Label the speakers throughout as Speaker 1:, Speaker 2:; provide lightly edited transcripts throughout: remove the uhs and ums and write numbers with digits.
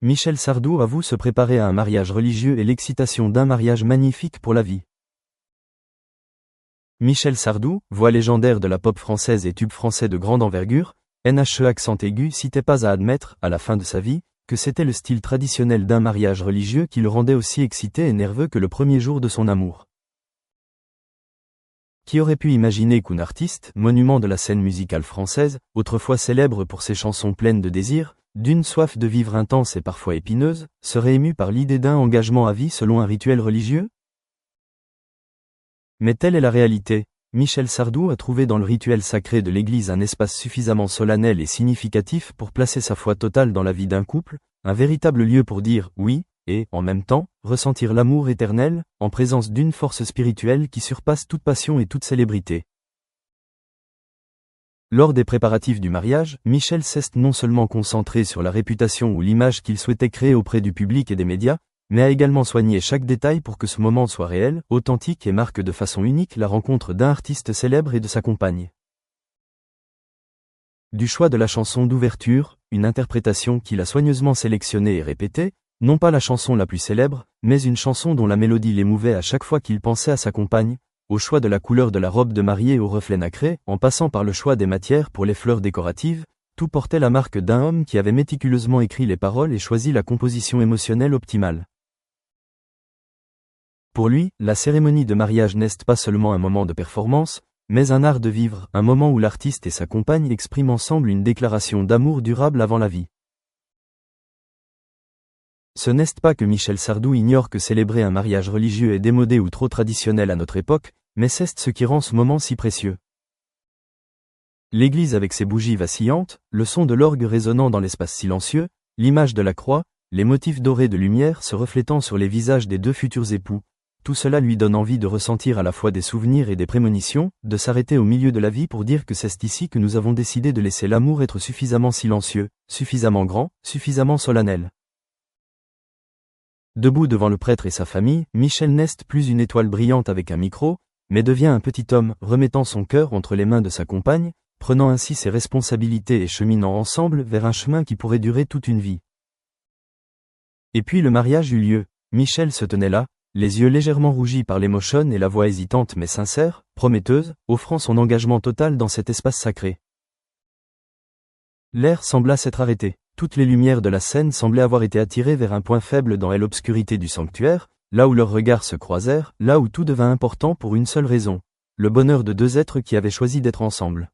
Speaker 1: Michel Sardou avoue se préparer à un mariage religieux et l'excitation d'un mariage magnifique pour la vie. Michel Sardou, voix légendaire de la pop française et tube français de grande envergure, NHE accent aigu citait pas à admettre, à la fin de sa vie, que c'était le style traditionnel d'un mariage religieux qui le rendait aussi excité et nerveux que le premier jour de son amour. Qui aurait pu imaginer qu'un artiste, monument de la scène musicale française, autrefois célèbre pour ses chansons pleines de désir, d'une soif de vivre intense et parfois épineuse, serait ému par l'idée d'un engagement à vie selon un rituel religieux? Mais telle est la réalité. Michel Sardou a trouvé dans le rituel sacré de l'Église un espace suffisamment solennel et significatif pour placer sa foi totale dans la vie d'un couple, un véritable lieu pour dire « oui » et, en même temps, ressentir l'amour éternel, en présence d'une force spirituelle qui surpasse toute passion et toute célébrité. Lors des préparatifs du mariage, Michel s'est non seulement concentré sur la réputation ou l'image qu'il souhaitait créer auprès du public et des médias, mais a également soigné chaque détail pour que ce moment soit réel, authentique et marque de façon unique la rencontre d'un artiste célèbre et de sa compagne. Du choix de la chanson d'ouverture, une interprétation qu'il a soigneusement sélectionnée et répétée, non pas la chanson la plus célèbre, mais une chanson dont la mélodie l'émouvait à chaque fois qu'il pensait à sa compagne, au choix de la couleur de la robe de mariée au reflet nacré, en passant par le choix des matières pour les fleurs décoratives, tout portait la marque d'un homme qui avait méticuleusement écrit les paroles et choisi la composition émotionnelle optimale. Pour lui, la cérémonie de mariage n'est pas seulement un moment de performance, mais un art de vivre, un moment où l'artiste et sa compagne expriment ensemble une déclaration d'amour durable avant la vie. Ce n'est pas que Michel Sardou ignore que célébrer un mariage religieux est démodé ou trop traditionnel à notre époque, mais c'est ce qui rend ce moment si précieux. L'église avec ses bougies vacillantes, le son de l'orgue résonnant dans l'espace silencieux, l'image de la croix, les motifs dorés de lumière se reflétant sur les visages des deux futurs époux, tout cela lui donne envie de ressentir à la fois des souvenirs et des prémonitions, de s'arrêter au milieu de la vie pour dire que c'est ici que nous avons décidé de laisser l'amour être suffisamment silencieux, suffisamment grand, suffisamment solennel. Debout devant le prêtre et sa famille, Michel n'est plus une étoile brillante avec un micro, mais devient un petit homme, remettant son cœur entre les mains de sa compagne, prenant ainsi ses responsabilités et cheminant ensemble vers un chemin qui pourrait durer toute une vie. Et puis le mariage eut lieu. Michel se tenait là, les yeux légèrement rougis par l'émotion et la voix hésitante mais sincère, prometteuse, offrant son engagement total dans cet espace sacré. L'air sembla s'être arrêté. Toutes les lumières de la scène semblaient avoir été attirées vers un point faible dans l'obscurité du sanctuaire, là où leurs regards se croisèrent, là où tout devint important pour une seule raison, le bonheur de deux êtres qui avaient choisi d'être ensemble.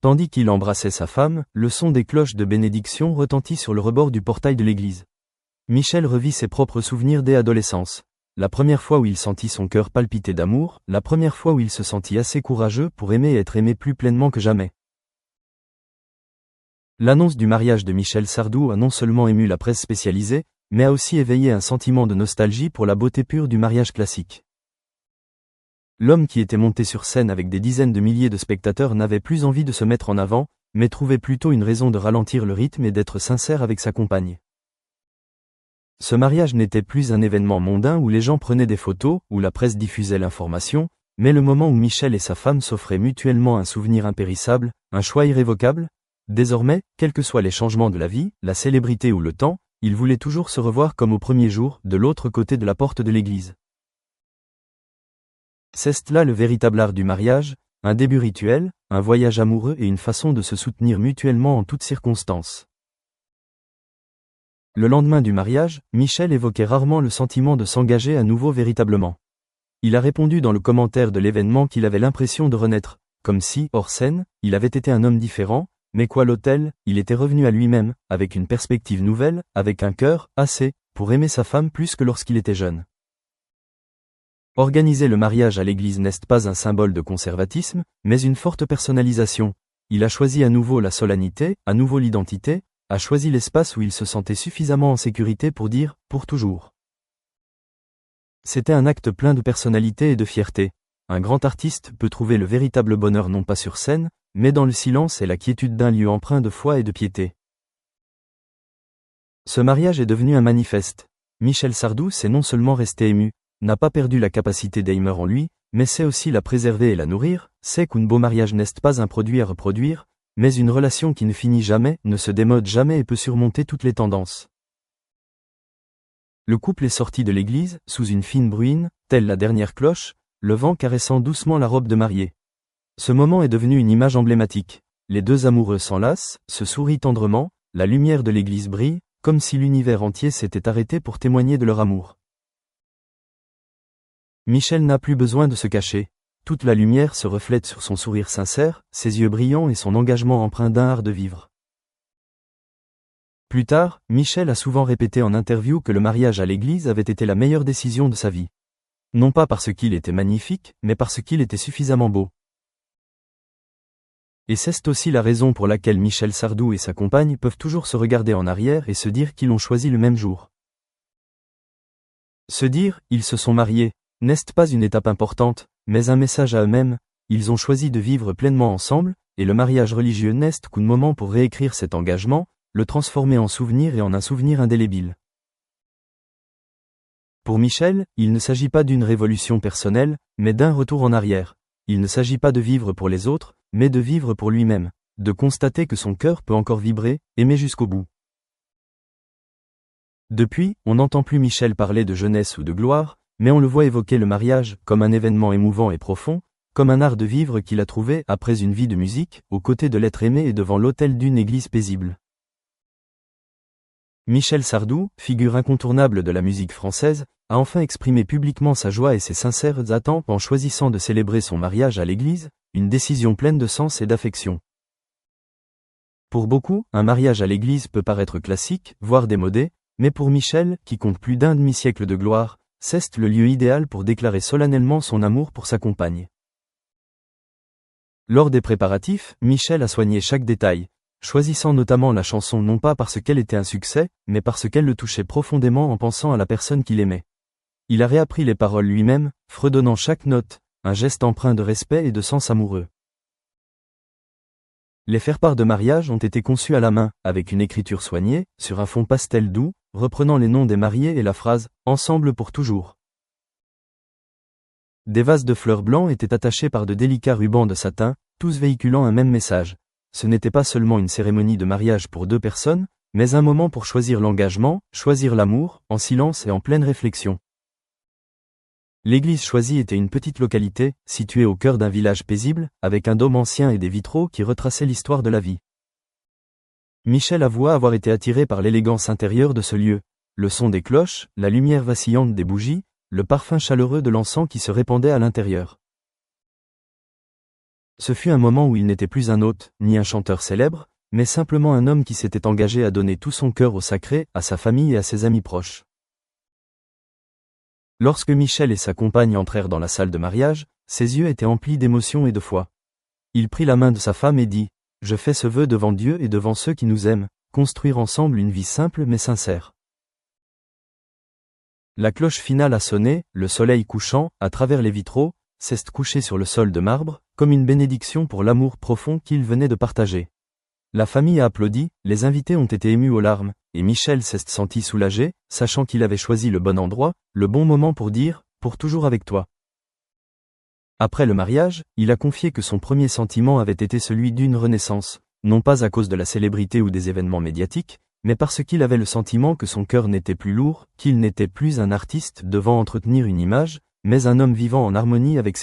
Speaker 1: Tandis qu'il embrassait sa femme, le son des cloches de bénédiction retentit sur le rebord du portail de l'église. Michel revit ses propres souvenirs dès adolescence. La première fois où il sentit son cœur palpiter d'amour, la première fois où il se sentit assez courageux pour aimer et être aimé plus pleinement que jamais. L'annonce du mariage de Michel Sardou a non seulement ému la presse spécialisée, mais a aussi éveillé un sentiment de nostalgie pour la beauté pure du mariage classique. L'homme qui était monté sur scène avec des dizaines de milliers de spectateurs n'avait plus envie de se mettre en avant, mais trouvait plutôt une raison de ralentir le rythme et d'être sincère avec sa compagne. Ce mariage n'était plus un événement mondain où les gens prenaient des photos, où la presse diffusait l'information, mais le moment où Michel et sa femme s'offraient mutuellement un souvenir impérissable, un choix irrévocable. Désormais, quels que soient les changements de la vie, la célébrité ou le temps, ils voulaient toujours se revoir comme au premier jour, de l'autre côté de la porte de l'église. C'est là le véritable art du mariage, un début rituel, un voyage amoureux et une façon de se soutenir mutuellement en toutes circonstances. Le lendemain du mariage, Michel évoquait rarement le sentiment de s'engager à nouveau véritablement. Il a répondu dans le commentaire de l'événement qu'il avait l'impression de renaître, comme si, hors scène, il avait été un homme différent. Mais quoi l'autel, il était revenu à lui-même, avec une perspective nouvelle, avec un cœur, assez, pour aimer sa femme plus que lorsqu'il était jeune. Organiser le mariage à l'église n'est pas un symbole de conservatisme, mais une forte personnalisation. Il a choisi à nouveau la solennité, à nouveau l'identité, a choisi l'espace où il se sentait suffisamment en sécurité pour dire « pour toujours ». C'était un acte plein de personnalité et de fierté. Un grand artiste peut trouver le véritable bonheur non pas sur scène, mais dans le silence et la quiétude d'un lieu empreint de foi et de piété. Ce mariage est devenu un manifeste. Michel Sardou s'est non seulement resté ému, n'a pas perdu la capacité d'aimer en lui, mais sait aussi la préserver et la nourrir, sait qu'un beau mariage n'est pas un produit à reproduire, mais une relation qui ne finit jamais, ne se démode jamais et peut surmonter toutes les tendances. Le couple est sorti de l'église, sous une fine bruine, telle la dernière cloche, le vent caressant doucement la robe de mariée. Ce moment est devenu une image emblématique. Les deux amoureux s'enlacent, se sourient tendrement, la lumière de l'église brille, comme si l'univers entier s'était arrêté pour témoigner de leur amour. Michel n'a plus besoin de se cacher. Toute la lumière se reflète sur son sourire sincère, ses yeux brillants et son engagement empreint d'un art de vivre. Plus tard, Michel a souvent répété en interview que le mariage à l'église avait été la meilleure décision de sa vie. Non pas parce qu'il était magnifique, mais parce qu'il était suffisamment beau. Et c'est aussi la raison pour laquelle Michel Sardou et sa compagne peuvent toujours se regarder en arrière et se dire qu'ils l'ont choisi le même jour. Se dire, ils se sont mariés, n'est pas une étape importante, mais un message à eux-mêmes, ils ont choisi de vivre pleinement ensemble, et le mariage religieux n'est qu'un moment pour réécrire cet engagement, le transformer en souvenir et en un souvenir indélébile. Pour Michel, il ne s'agit pas d'une révolution personnelle, mais d'un retour en arrière. Il ne s'agit pas de vivre pour les autres, mais de vivre pour lui-même, de constater que son cœur peut encore vibrer, aimer jusqu'au bout. Depuis, on n'entend plus Michel parler de jeunesse ou de gloire, mais on le voit évoquer le mariage comme un événement émouvant et profond, comme un art de vivre qu'il a trouvé après une vie de musique, aux côtés de l'être aimé et devant l'autel d'une église paisible. Michel Sardou, figure incontournable de la musique française, a enfin exprimé publiquement sa joie et ses sincères attentes en choisissant de célébrer son mariage à l'église, une décision pleine de sens et d'affection. Pour beaucoup, un mariage à l'église peut paraître classique, voire démodé, mais pour Michel, qui compte plus d'un demi-siècle de gloire, c'est le lieu idéal pour déclarer solennellement son amour pour sa compagne. Lors des préparatifs, Michel a soigné chaque détail, choisissant notamment la chanson non pas parce qu'elle était un succès, mais parce qu'elle le touchait profondément en pensant à la personne qu'il aimait. Il a réappris les paroles lui-même, fredonnant chaque note, un geste empreint de respect et de sens amoureux. Les faire-part de mariage ont été conçus à la main, avec une écriture soignée, sur un fond pastel doux, reprenant les noms des mariés et la phrase « Ensemble pour toujours ». Des vases de fleurs blancs étaient attachés par de délicats rubans de satin, tous véhiculant un même message. Ce n'était pas seulement une cérémonie de mariage pour deux personnes, mais un moment pour choisir l'engagement, choisir l'amour, en silence et en pleine réflexion. L'église choisie était une petite localité, située au cœur d'un village paisible, avec un dôme ancien et des vitraux qui retraçaient l'histoire de la vie. Michel avoua avoir été attiré par l'élégance intérieure de ce lieu, le son des cloches, la lumière vacillante des bougies, le parfum chaleureux de l'encens qui se répandait à l'intérieur. Ce fut un moment où il n'était plus un hôte, ni un chanteur célèbre, mais simplement un homme qui s'était engagé à donner tout son cœur au sacré, à sa famille et à ses amis proches. Lorsque Michel et sa compagne entrèrent dans la salle de mariage, ses yeux étaient emplis d'émotion et de foi. Il prit la main de sa femme et dit « Je fais ce vœu devant Dieu et devant ceux qui nous aiment, construire ensemble une vie simple mais sincère. » La cloche finale a sonné, le soleil couchant, à travers les vitraux, s'est couché sur le sol de marbre, comme une bénédiction pour l'amour profond qu'ils venaient de partager. La famille a applaudi, les invités ont été émus aux larmes, et Michel s'est senti soulagé, sachant qu'il avait choisi le bon endroit, le bon moment pour dire « pour toujours avec toi ». Après le mariage, il a confié que son premier sentiment avait été celui d'une renaissance, non pas à cause de la célébrité ou des événements médiatiques, mais parce qu'il avait le sentiment que son cœur n'était plus lourd, qu'il n'était plus un artiste devant entretenir une image, mais un homme vivant en harmonie avec ses